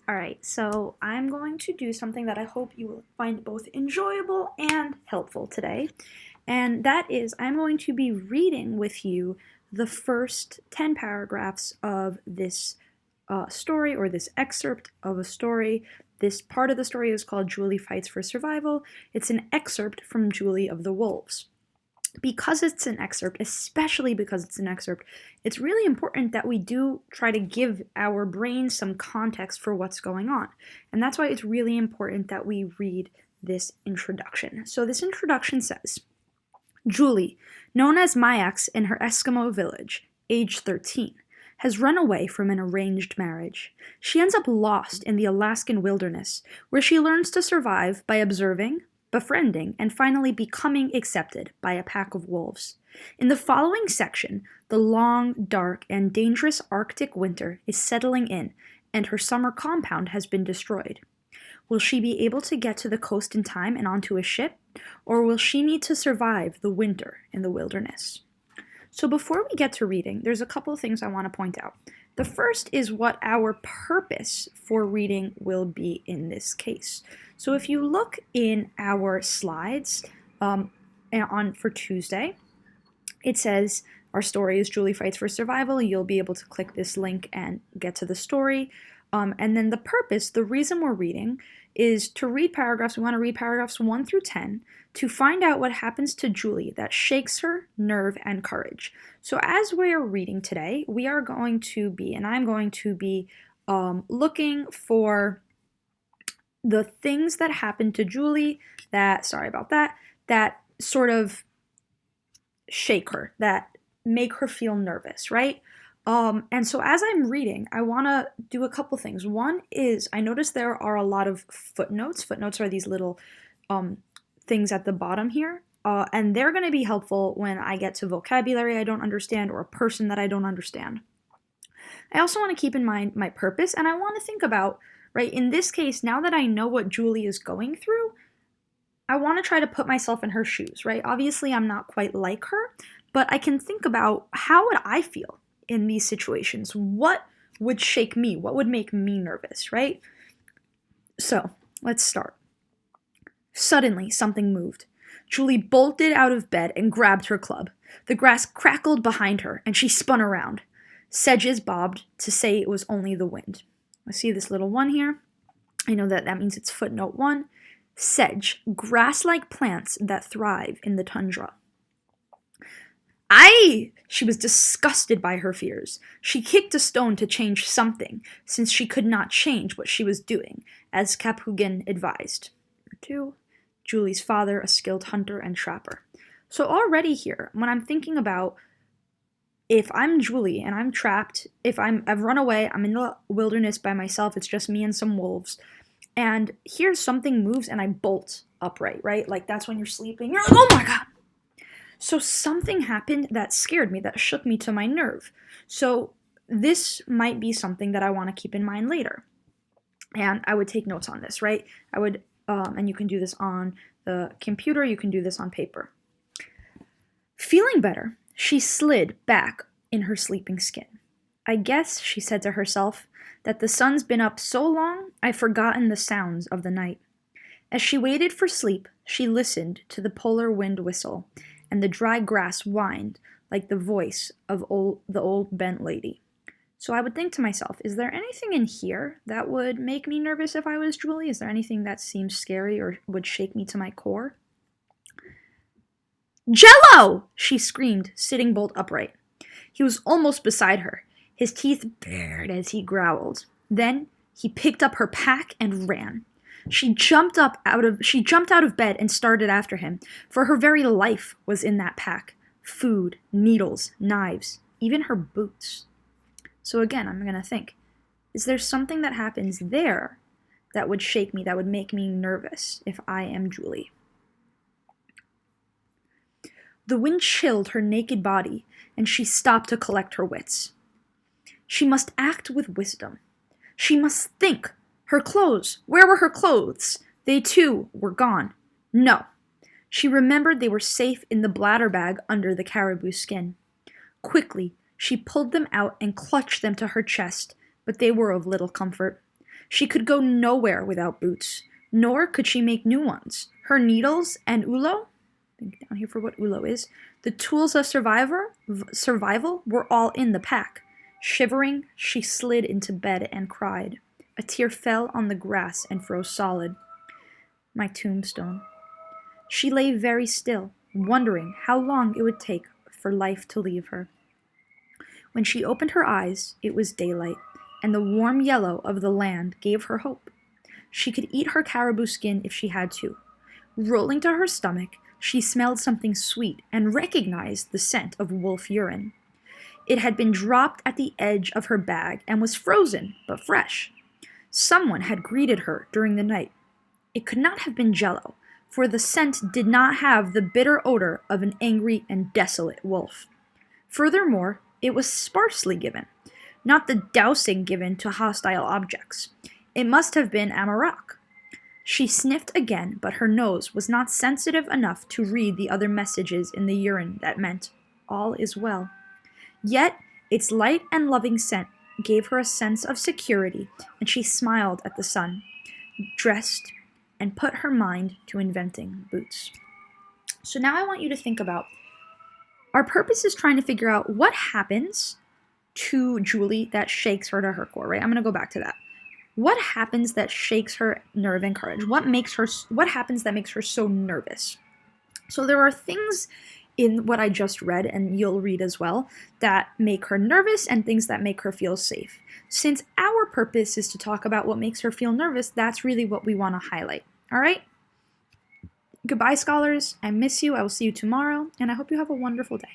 All right, so I'm going to do something that I hope you will find both enjoyable and helpful today. And that is, I'm going to be reading with you the first 10 paragraphs of this story or this excerpt of a story. This part of the story is called Julie Fights for Survival. It's an excerpt from Julie of the Wolves. Because it's an excerpt, especially because it's an excerpt, it's really important that we do try to give our brain some context for what's going on. And that's why it's really important that we read this introduction. So this introduction says, Julie, known as Mayax in her Eskimo village, age 13, has run away from an arranged marriage. She ends up lost in the Alaskan wilderness, where she learns to survive by observing, befriending, and finally becoming accepted by a pack of wolves. In the following section, the long, dark, and dangerous Arctic winter is settling in, and her summer compound has been destroyed. Will she be able to get to the coast in time and onto a ship, or will she need to survive the winter in the wilderness? So before we get to reading, there's a couple of things I want to point out. The first is what our purpose for reading will be in this case. So if you look in our slides for Tuesday, it says our story is Julie Fights for Survival. You'll be able to click this link and get to the story. And then the purpose, the reason we're reading, is to read paragraphs. We want to read paragraphs 1 through 10 to find out what happens to Julie that shakes her nerve and courage. So as we're reading today, we are going to be, and I'm going to be looking for the things that happened to Julie that sort of shake her, that make her feel nervous, right? And so as I'm reading, I want to do a couple things. One is I noticed there are a lot of footnotes. Footnotes are these little things at the bottom here. And they're going to be helpful when I get to vocabulary I don't understand or a person that I don't understand. I also want to keep in mind my purpose, and I want to think about, right, in this case, now that I know what Julie is going through, I want to try to put myself in her shoes, right? Obviously, I'm not quite like her, but I can think about how would I feel in these situations? What would shake me? What would make me nervous, right? So, let's start. Suddenly, something moved. Julie bolted out of bed and grabbed her club. The grass crackled behind her, and she spun around. Sedges bobbed to say it was only the wind. I see this little one here. I know that means it's footnote 1. Sedge, grass-like plants that thrive in the tundra. Aye! She was disgusted by her fears. She kicked a stone to change something, since she could not change what she was doing, as Caphugin advised. 2. Julie's father, a skilled hunter and trapper. So already here, when I'm thinking about if I'm Julie and I'm trapped, I've run away, I'm in the wilderness by myself, it's just me and some wolves, and here's something moves and I bolt upright, right? Like that's when you're sleeping, you're like, oh my god! So something happened that scared me, that shook me to my nerve. So this might be something that I want to keep in mind later. And I would take notes on this, right? I would, and you can do this on the computer, you can do this on paper. Feeling better, she slid back in her sleeping skin. I guess, she said to herself, that the sun's been up so long, I've forgotten the sounds of the night. As she waited for sleep, she listened to the polar wind whistle, and the dry grass whined like the voice of the old bent lady. So I would think to myself, is there anything in here that would make me nervous if I was Julie? Is there anything that seems scary or would shake me to my core? Jello! She screamed, sitting bolt upright. He was almost beside her, his teeth bared as he growled. Then he picked up her pack and ran. She jumped out of bed and started after him, for her very life was in that pack. Food, needles, knives, even her boots. So again, I'm going to think, is there something that happens there that would shake me, that would make me nervous if I am Julie? The wind chilled her naked body, and she stopped to collect her wits. She must act with wisdom. She must think. Her clothes. Where were her clothes? They, too, were gone. No. She remembered they were safe in the bladder bag under the caribou skin. Quickly, she pulled them out and clutched them to her chest, but they were of little comfort. She could go nowhere without boots, nor could she make new ones. Her needles and ulo, think down here for what ulo is, the tools of survival were all in the pack. Shivering, she slid into bed and cried. A tear fell on the grass and froze solid. My tombstone. She lay very still, wondering how long it would take for life to leave her. When she opened her eyes, it was daylight, and the warm yellow of the land gave her hope. She could eat her caribou skin if she had to. Rolling to her stomach, she smelled something sweet and recognized the scent of wolf urine. It had been dropped at the edge of her bag and was frozen, but fresh. Someone had greeted her during the night. It could not have been Jello, for the scent did not have the bitter odor of an angry and desolate wolf. Furthermore, it was sparsely given, not the dousing given to hostile objects. It must have been Amarok. She sniffed again, but her nose was not sensitive enough to read the other messages in the urine that meant, all is well. Yet, its light and loving scent gave her a sense of security, and she smiled at the sun, dressed, and put her mind to inventing boots. So now I want you to think about, our purpose is trying to figure out what happens to Julie that shakes her to her core, right? I'm going to go back to that. What happens that shakes her nerve and courage? What happens that makes her so nervous? So there are things in what I just read, and you'll read as well, that make her nervous and things that make her feel safe. Since our purpose is to talk about what makes her feel nervous, that's really what we want to highlight. All right? Goodbye, scholars. I miss you. I will see you tomorrow, and I hope you have a wonderful day.